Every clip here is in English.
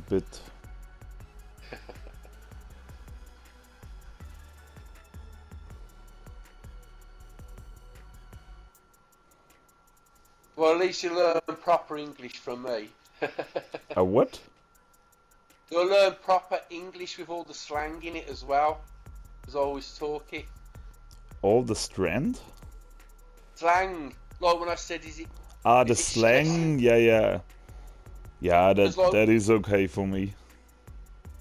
bit. Well, at least you learn proper English from me. A what? You'll learn proper English with all the slang in it as well, because I always talk it. All the strand? Slang, like when I said, Ah, the is it stressing? slang? Yeah. Yeah, Because like, that is okay for me.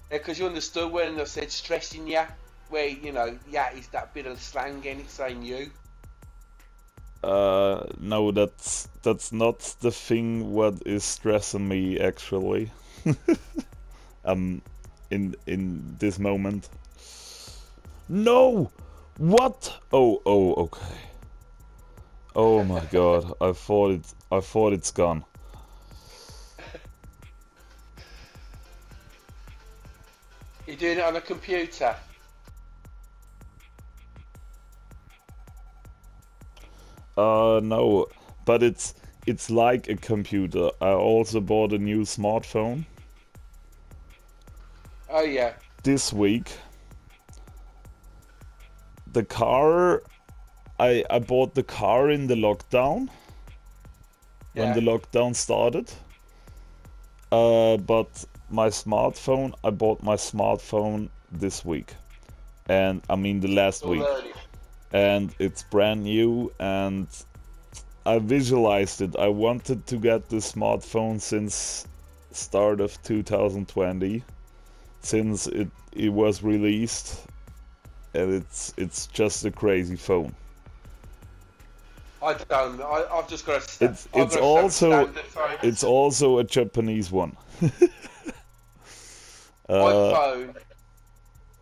because you understood when I said stressing ya, where yeah is that bit of slang in it saying you. No, that's not the thing what is stressing me actually. um, in this moment. No! What? Oh, okay. Oh my god, I thought it's gone. You're doing it on a computer. No, but it's like a computer. I also bought a new smartphone Oh yeah. this week. The car, I bought the car in the lockdown, when the Yeah. lockdown started. But I bought my smartphone this week. And I mean the last Still week. learning. And it's brand new, and I visualized it. I wanted to get this smartphone since start of 2020, since it was released, and it's just a crazy phone. I don't. I've just got to. It's also a Japanese one. iPhone.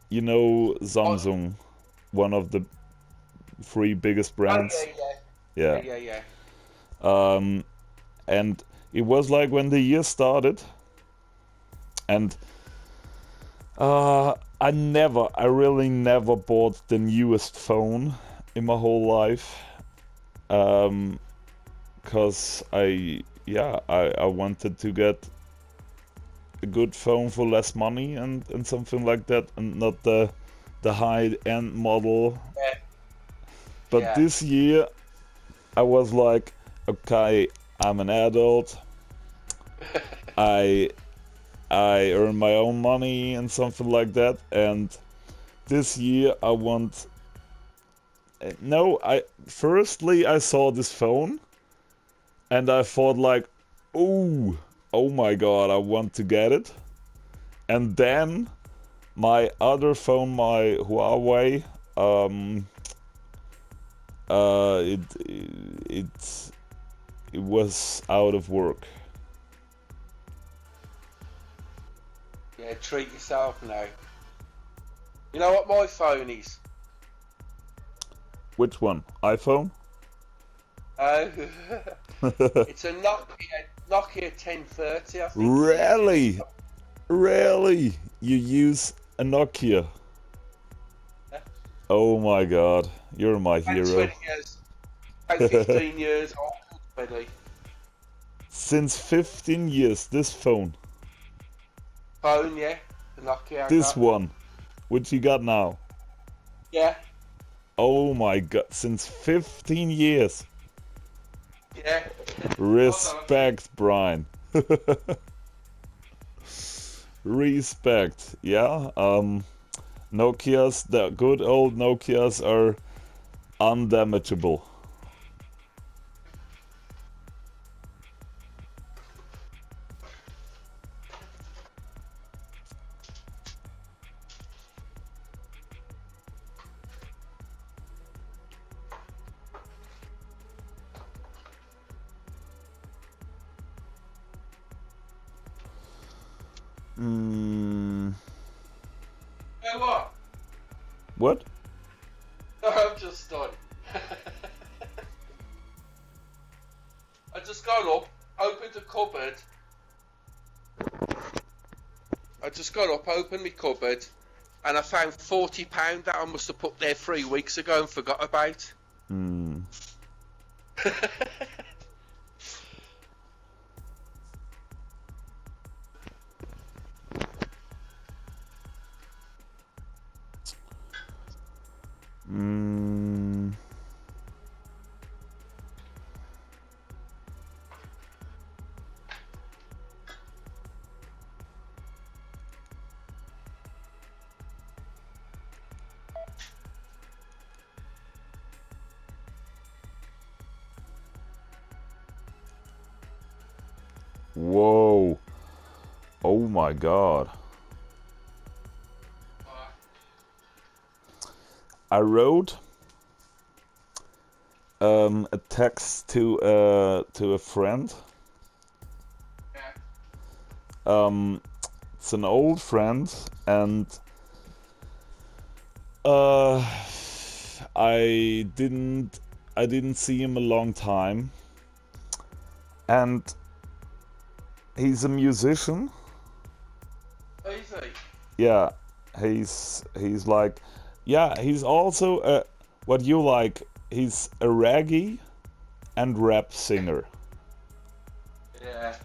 You know Samsung, one of the three biggest brands. Oh Yeah. yeah. And it was like when the year started, and I really never bought the newest phone in my whole life, cause I wanted to get a good phone for less money and something like that, and not the high-end model. Yeah. But this year I was like, okay, I'm an adult. I earn my own money and something like that, and this year I want. No, firstly I saw this phone, and I thought like, oh my god, I want to get it. And then my other phone, my Huawei, it was out of work. Yeah, treat yourself now. You know what my phone is? Which one? iPhone? It's a Nokia 1030, I think. Really? Really? You use a Nokia? Yeah. Oh my god, you're my About hero. 20 years. About 15 years old, already. Since 15 years, this phone. Phone, yeah. The Nokia I This got. one. Which you got now. Yeah. Oh my god, since 15 years. Yeah. Respect, Brian. Respect, yeah. Nokias, the good old Nokias are undamageable. Hey, what? What? No, I'm just starting. I just got up, opened the cupboard. I just got up, opened my cupboard, and I found £40 that I must have put there 3 weeks ago and forgot about. Whoa. Oh my god. I wrote a text to a friend. It's an old friend, and I didn't see him a long time, and he's a musician. Oh, is he? Yeah, he's like, yeah, he's also what you like. He's a reggae and rap singer. Yeah.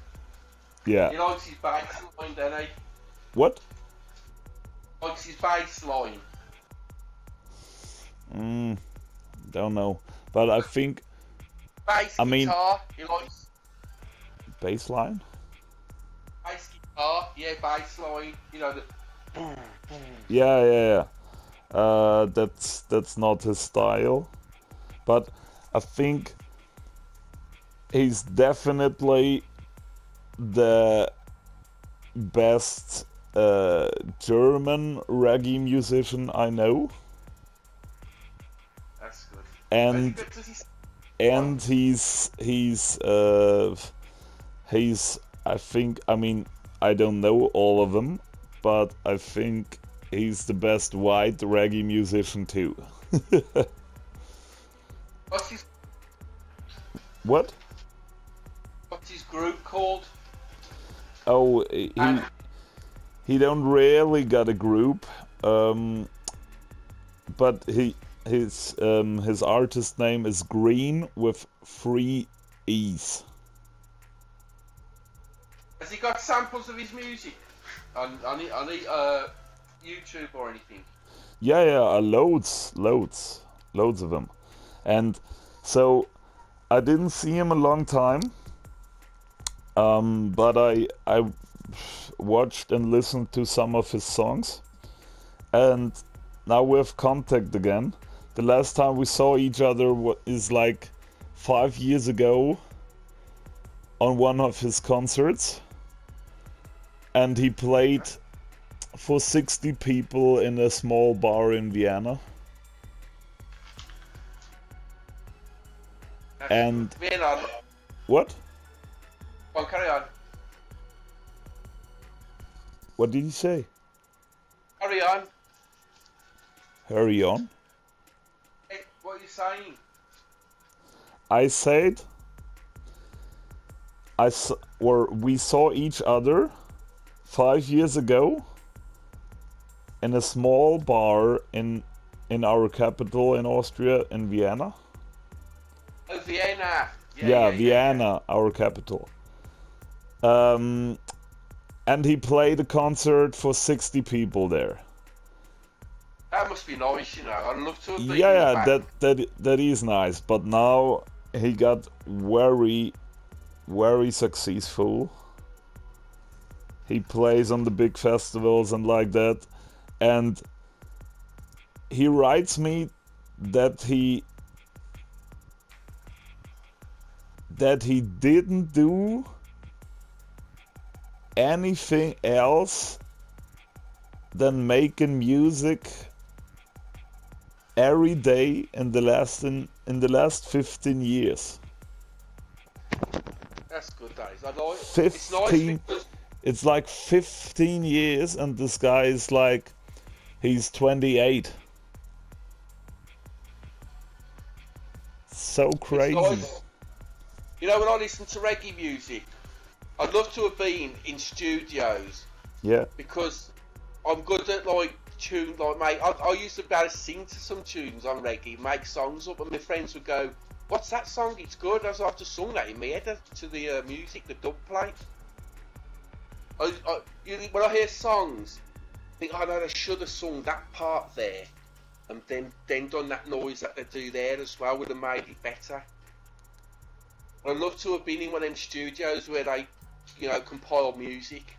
Yeah. He likes his bass line, doesn't he? What? Likes his bass line. Don't know, but I think. Bass I mean, guitar. He likes bass line. bass guitar. Yeah, bass line. You know the. Yeah. That's not his style, but I think he's definitely the best German reggae musician I know, That's good. and he's I think, I mean, I don't know all of them, but I think he's the best white reggae musician too. What's his What? What's his group called? Oh, he don't really got a group, but his artist name is Green with 3 E's. Has he got samples of his music on YouTube or anything? Yeah, loads of them, and so I didn't see him a long time, but I watched and listened to some of his songs, and now we have contact again. The last time we saw each other is like 5 years ago on one of his concerts, and he played for 60 people in a small bar in Vienna. And Vienna. what? Well, carry on. What did he say? Carry on. Hurry on. Hey, what are you saying? I said we saw each other 5 years ago in a small bar in our capital in Austria, in Vienna. Oh, Vienna. Yeah, Vienna, our capital. And he played a concert for 60 people there. That must be nice, you know. I'd love to have been Yeah, back. that is nice. But now he got very successful. He plays on the big festivals and like that, and he writes me that he didn't do anything else than making music every day in the last 15 years. That's good, days. I like it. 15. It's nice because It's like 15 years, and this guy is like, he's 28. So crazy. nice. You know, when I listen to reggae music, I'd love to have been in studios Yeah. because I'm good at like tunes. Like, mate, I used to be able to sing to some tunes on reggae, make songs up, and my friends would go, "What's that song? It's good." I was like, "I've just sung that in my head to the music, the dub plate." When I hear songs, I think, "I know they should have sung that part there, and then done that noise that they do there as well. Would have made it better." I'd love to have been in one of them studios where they, you know, compile music.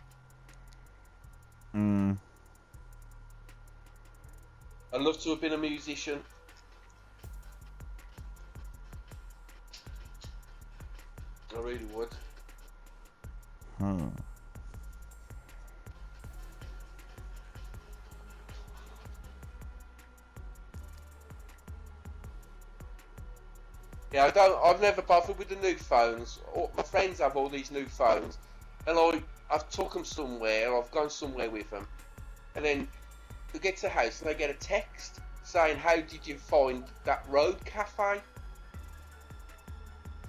Mm. I'd love to have been a musician. I really would. Hmm. Yeah, I've never bothered with the new phones. All, my friends have all these new phones, and I've took them somewhere. I've gone somewhere with them, and then they get to the house and they get a text saying, "How did you find that road cafe?"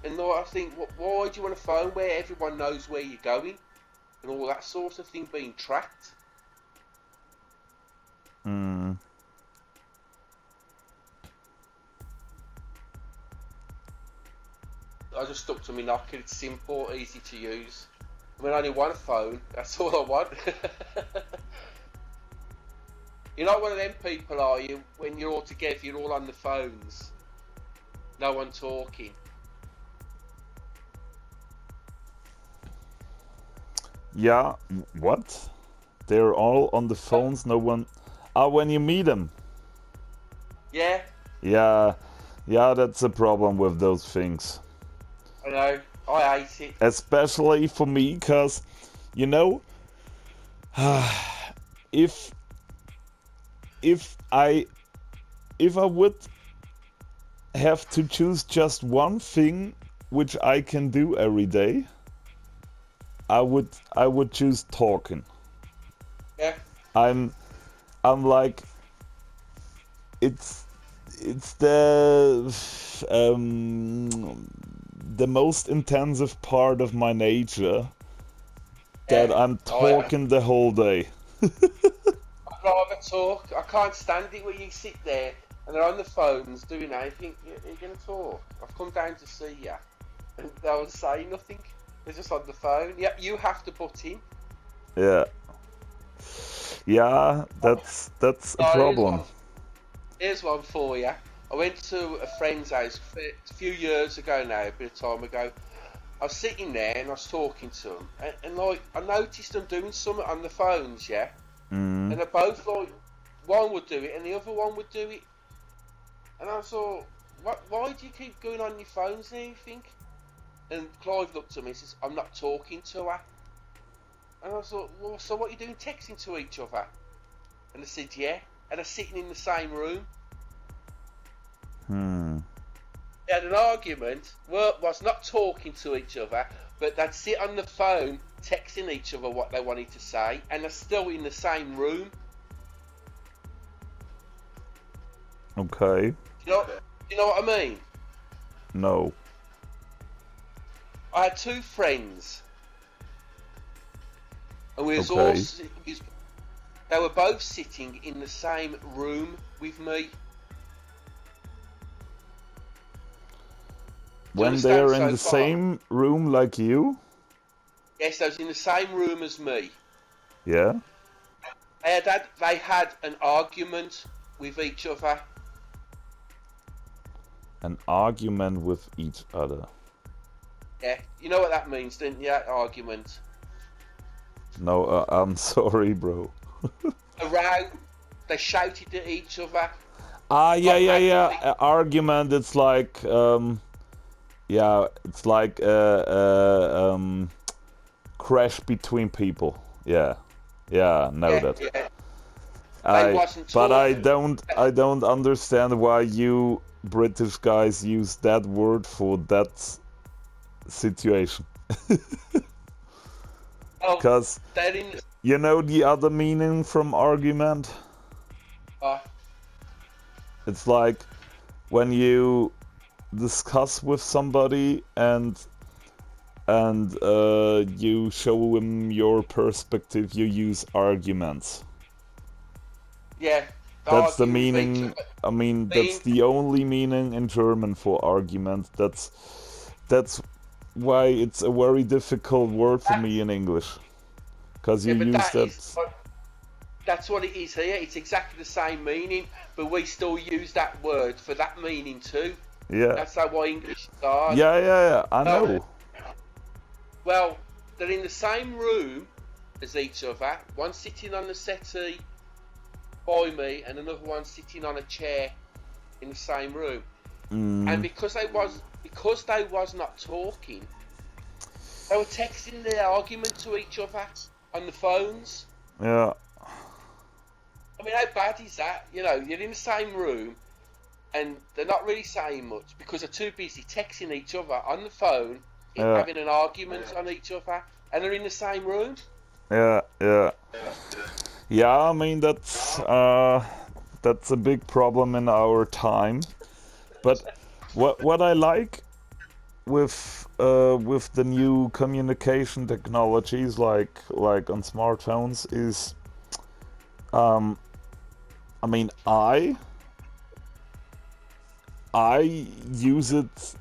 And I think, why do you want a phone where everyone knows where you're going and all that sort of thing being tracked? Hmm. I just stuck to my Nokia. It's simple, easy to use. I mean, I only want a phone. That's all I want. You're not one of them people, are you? When you're all together, you're all on the phones. No one talking. Yeah. What? They're all on the phones. No one. Ah, when you meet them. Yeah, Yeah. Yeah, that's a problem with those things. I know. I hate it. Especially for me, because, you know, if if I if I would have to choose just one thing which I can do every day, I would choose talking. Yeah, I'm I'm like it's it's the most intensive part of my nature that yeah. I'm talking the whole day. I'd rather talk. I can't stand it when you sit there and they're on the phones doing anything. You're going to talk. I've come down to see you. And they'll say nothing. They're just on the phone. Yep, you have to butt in. Yeah. Yeah, that's a So problem. here's one for you. I went to a friend's house a few years ago now, a bit of time ago. I was sitting there and I was talking to them, and like I noticed them doing something on the phones, yeah. Mm. And they're both like, one would do it and the other one would do it. And I thought, why do you keep going on your phones and everything? And Clive looked at me and says, I'm not talking to her. And I thought, well, so what are you doing texting to each other? And they said, yeah. And they're sitting in the same room. Hmm. They had an argument, was not talking to each other, but they'd sit on the phone texting each other what they wanted to say, and they're still in the same room. Okay. You know what I mean? No. I had two friends, and we was Okay. they were both sitting in the same room with me. When they are in so the far? same room like you? Yes, they was in the same room as me. Yeah. They had an argument with each other. An argument with each other. Yeah, you know what that means, don't you? Argument. No, I'm sorry, bro. A row. They shouted at each other. Ah, yeah, Got yeah, mad yeah. with me. Argument. It's like, yeah, it's like crash between people. Yeah, yeah, know Yeah, that. yeah. They wasn't But talking. I don't understand why you British guys use that word for that situation. Oh, Cause they're in. you know the other meaning from argument. Uh, It's like when you discuss with somebody and you show him your perspective. You use arguments. yeah, That's the arguing with each meaning. other. I mean, that's Being, the only meaning in German for argument. That's why it's a very difficult word for me in English. Cause you yeah, but use that. that's what it is here. It's exactly the same meaning, but we still use that word for that meaning too. Yeah. That's how English is hard. Yeah, yeah, yeah. I know. Well, they're in the same room as each other. One sitting on the settee by me, and another one sitting on a chair in the same room. And because they was not talking, They were texting their argument to each other on the phones. Yeah, I mean, how bad is that? You know, you're in the same room and they're not really saying much because they're too busy texting each other on the phone, yeah, having an argument on each other, and they're in the same room. yeah, yeah. Yeah, I mean that's a big problem in our time. But what I like with the new communication technologies like on smartphones is um I mean I use it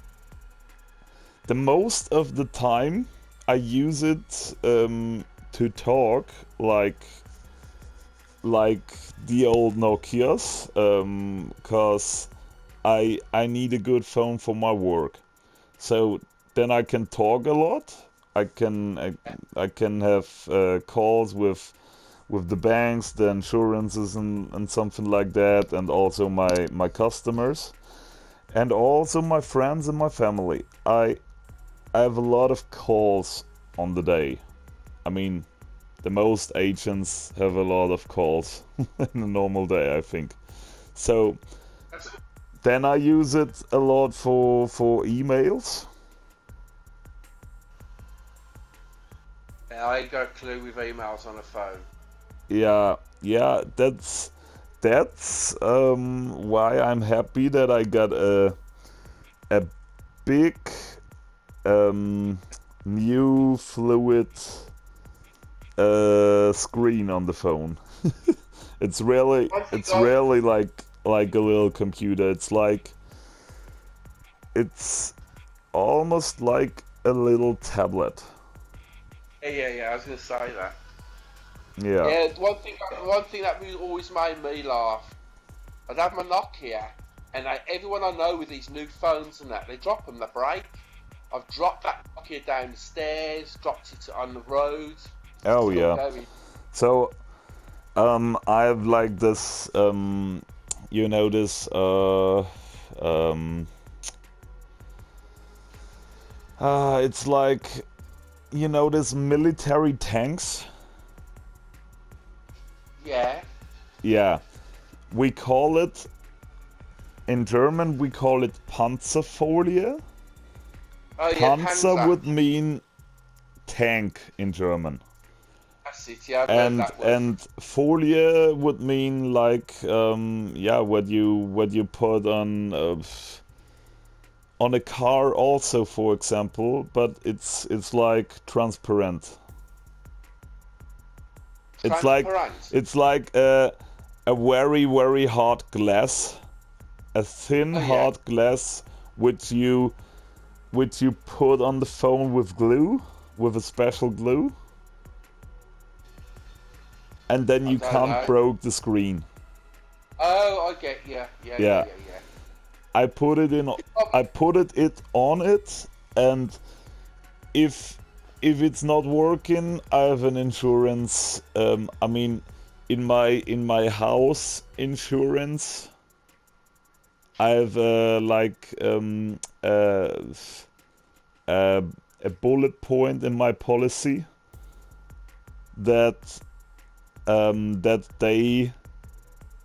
the most of the time. I use it to talk like the old Nokias, cause I need a good phone for my work. So then I can talk a lot. I can have calls with the banks, the insurances, and something like that, and also my customers, and also my friends and my family. I have a lot of calls on the day. I mean, the most agents have a lot of calls in a normal day, I think. So then I use it a lot for emails. I ain't got a clue with emails on a phone. Yeah, yeah, that's why I'm happy that I got a big um, new fluid screen on the phone. It's really like a little computer. It's almost like a little tablet. Yeah. I was gonna say that. Yeah. Yeah, one thing that always made me laugh. I'd have my Nokia, and everyone I know with these new phones and that, they drop them, they break. I've dropped that Nokia down the stairs, dropped it on the road. Oh Still yeah. going. So I have like this you know this um it's like you know this military tanks. Yeah. Yeah, we call it in German we call it Panzerfolie. Oh yeah, Panzer Panzer. would mean tank in German. That's it. Yeah, I've heard that word. And folie would mean like yeah what you put on a car also, for example, but it's like transparent. It's like Transparent. it's like a very very hard glass, a thin Oh yeah. hard glass which you put on the phone with glue, with a special glue, and then I you don't can't know. broke the screen. Oh, I get you. Yeah, Yeah. I put it in. I put it on it, and if it's not working, I have an insurance. I mean, in my house insurance, I have like a a bullet point in my policy that that they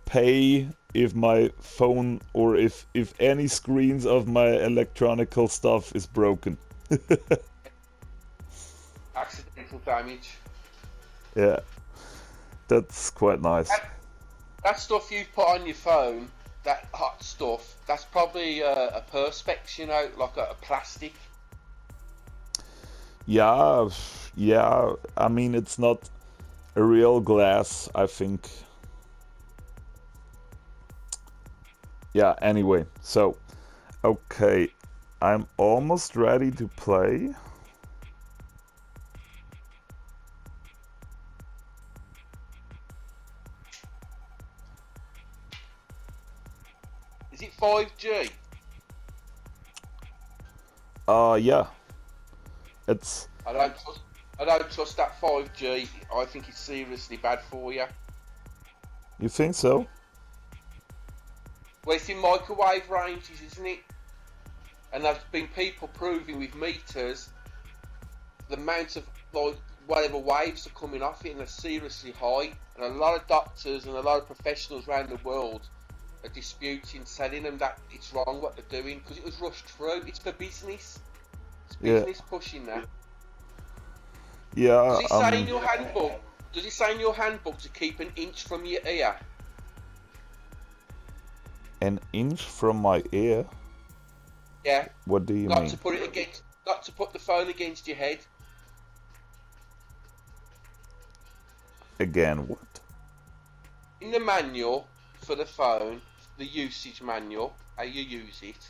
pay if my phone or if any screens of my electronical stuff is broken. Accidental damage. Yeah, that's quite nice. That stuff you put on your phone, that hot stuff, that's probably a perspex, you know, like a plastic. Yeah, yeah. I mean, it's not a real glass, I think. Yeah, anyway. So, okay. I'm almost ready to play. Is it 5G? Yeah. It's I don't trust that 5G. I think it's seriously bad for you. You think so? Well, it's in microwave ranges, isn't it? And there's been people proving with meters the amount of like whatever waves are coming off it and are seriously high, and a lot of doctors and a lot of professionals around the world are disputing, telling them that it's wrong what they're doing because it was rushed through. It's for business. It's Yeah. business pushing that. Yeah, Does it say in your handbook? Does it say in your handbook to keep an inch from your ear? an inch from my ear? Yeah. What do you Not mean? to put it against. Not to put the phone against your head. Again, what? In the manual for the phone, the usage manual, how you use it,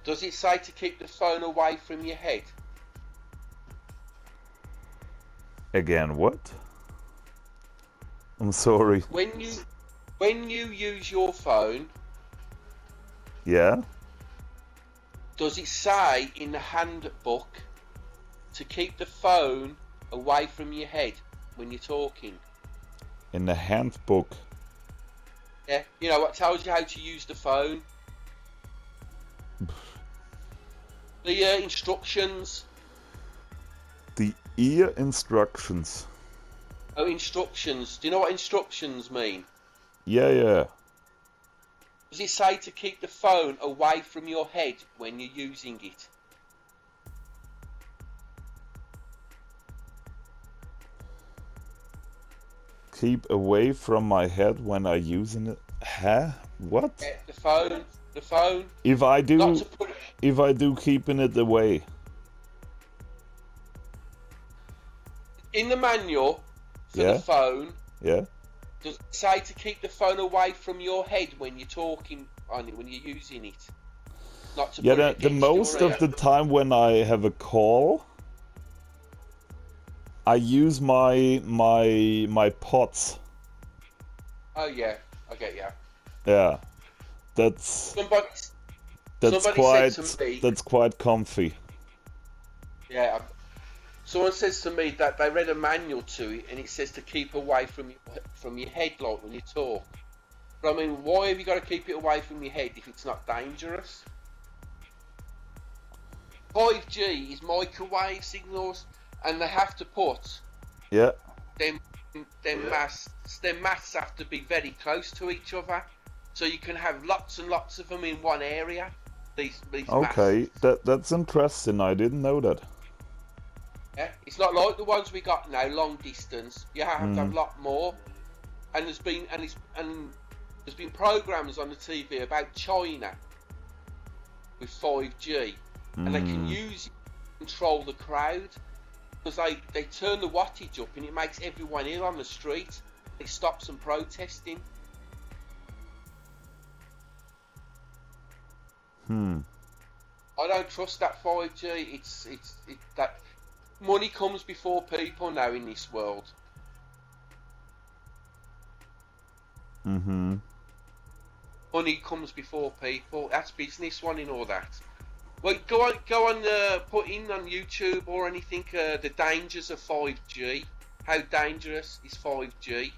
does it say to keep the phone away from your head? Again, what? I'm sorry. When you use your phone, Yeah? does it say in the handbook to keep the phone away from your head when you're talking? In the handbook. Yeah, you know what tells you how to use the phone. The instructions. The ear instructions. Oh, instructions. Do you know what instructions mean? Yeah. Does it say to keep the phone away from your head when you're using it? Keep away from my head when I using it. Huh? What? Yeah, the phone. If I Not do, to put it if I do keeping it away. in the manual for Yeah. the phone. Yeah. Does it say to keep the phone away from your head when you're talking on it, when you're using it? Not to Yeah. put it The against most your of ear. the time when I have a call, I use my pods. Oh yeah, I get you. Yeah. That's Somebody that's said to me, that's quite comfy. yeah. Someone says to me that they read a manual to it and it says to keep away from your head, like when you talk. But I mean, why have you got to keep it away from your head if it's not dangerous? 5G is microwave signals, and they have to put Yeah. them masts. Them masts have to be very close to each other, so you can have lots and lots of them in one area. These Okay. masts. That's interesting. I didn't know that. Yeah, it's not like the ones we got now, long distance. You have to have a lot more. And there's been programs on the TV about China with 5G, and they can use it to control the crowd because they turn the wattage up and it makes everyone ill on the street. It stops them protesting. I don't trust that 5G. It's that money comes before people now in this world. Money comes before people. That's business, one and all that. Well, go on. Put in on YouTube or anything. The dangers of 5G. How dangerous is 5G?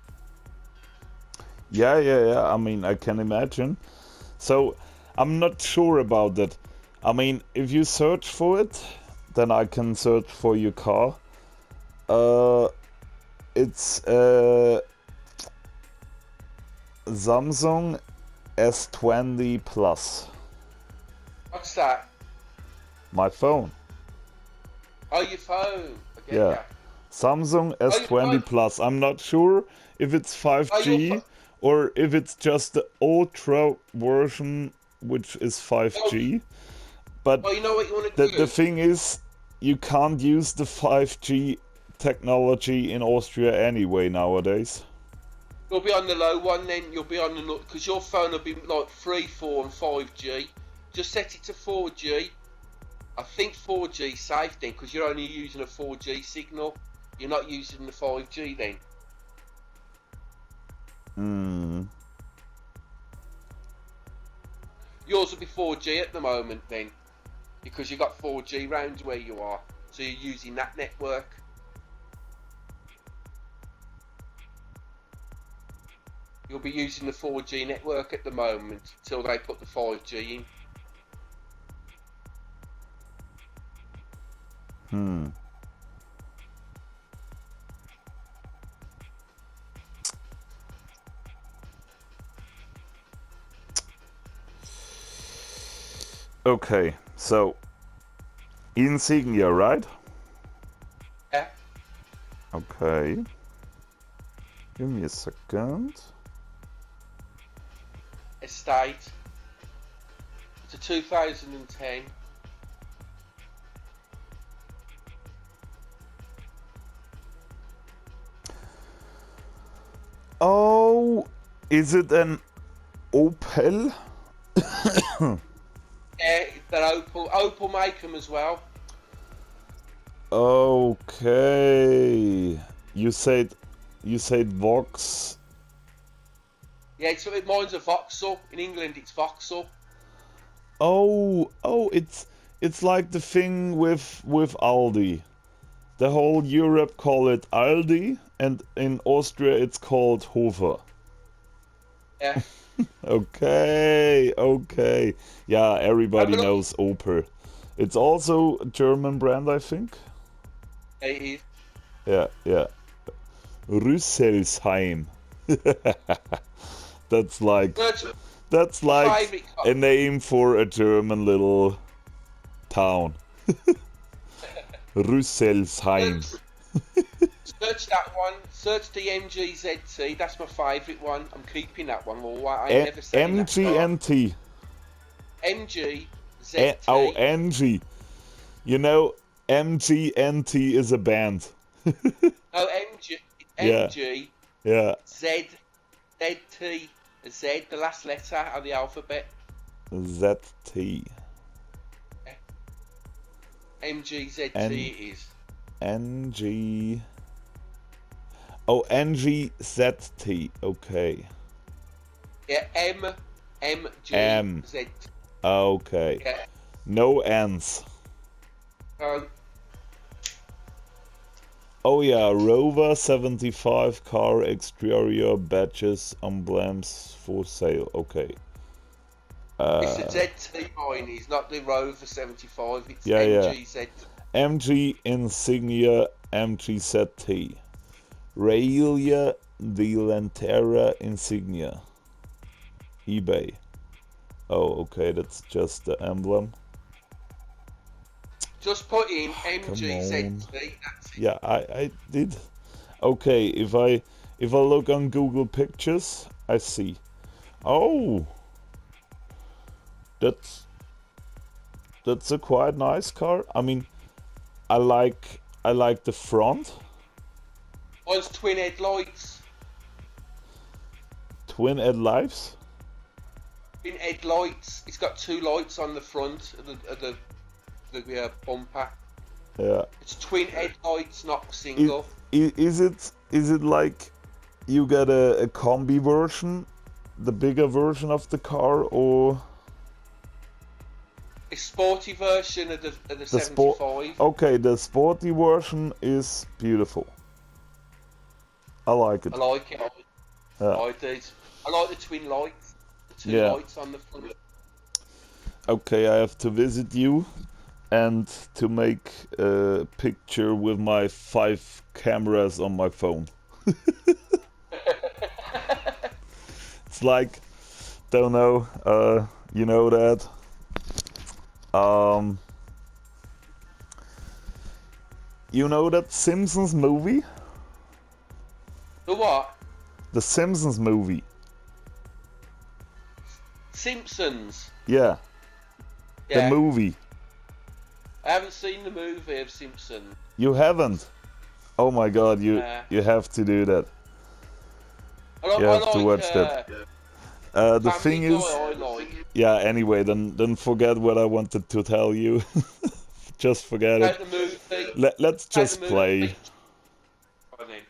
Yeah. I mean, I can imagine. So, I'm not sure about that. I mean, if you search for it, then I can search for your car. It's Samsung S20 Plus. What's that? My phone. Oh, your phone. I get Yeah. ya. Samsung your S20 phone. Plus. I'm not sure if it's Oh, your 5G or if it's just the ultra version, which is 5G. But Well, you know what you want to do? the thing is, you can't use the 5G technology in Austria anyway nowadays. You'll be on the low one then. You'll be on the because your phone will be like 3, 4, and 5G. Just set it to 4G. I think 4G is safe then because you're only using a 4G signal. You're not using the 5G then. Yours will be 4G at the moment then, because you've got 4G round where you are, so you're using that network. You'll be using the 4G network at the moment till they put the 5G in. Okay, so insignia, right? Yeah. Okay. Give me a second. Estate. It's a 2010. Oh, is it an Opel? Yeah, they're Opel. Opel make them as well. Okay. You said Vox. Yeah, mine's a Vauxhall. In England, it's Vauxhall. Oh, it's like the thing with Aldi. The whole Europe call it Aldi, and in Austria it's called Hofer. Yeah. Okay. Yeah, Have everybody a look. knows Opel. It's also a German brand, I think. It is. Yeah. Rüsselsheim. That's like Search that's my like favourite. a name for a German little town. Rüsselsheim. Search, search that one. Search the MGZT. That's my favourite one. I'm keeping that one. Well, I ain't never selling that car. MGNT. Oh, MGZT. NG. You know, MGNT is a band. Oh, Yeah, MG. yeah. ZT. Z, the last letter of the alphabet. ZT. MGZT N it is. NG. Oh, NGZT. Okay. Yeah, M. MGZ. Okay. Yeah. No N's. Um, Oh yeah, Rover 75 car exterior badges emblems for sale. Okay. it's the ZT mine is, not the Rover 75. It's Yeah. MGZ. MG Insignia MGZT. Railia de Lantera Insignia. eBay. Oh, okay, that's just the emblem. Just put in Come MGZT. on. That's it. Yeah, I did. Okay, if I look on Google Pictures, I see. Oh, that's a quite nice car. I mean, I like the front. Mine's twin headlights. Twin headlights. Twin headlights. It's got two lights on the front of the bumper. Yeah. It's twin headlights, not single. Is it like you get a combi version, the bigger version of the car, or A sporty version of the the 75. Okay, the sporty version is beautiful. I like it. I like it. Yeah. I did. I like the twin lights. The two Yeah. lights on the front. Okay, I have to visit you and to make a picture with my 5 cameras on my phone. It's like, don't know, you know that. You know that Simpsons movie? The what? The Simpsons movie. Simpsons. Yeah, Yeah. the movie. I haven't seen the movie of Simpsons. You haven't? Oh my god, you Nah. have to do that. You I have to like, watch that. The Family thing Guy, is, I like. yeah. Anyway, then forget what I wanted to tell you. Just forget Take it. the movie. Let's Take just the play. movie. Funny.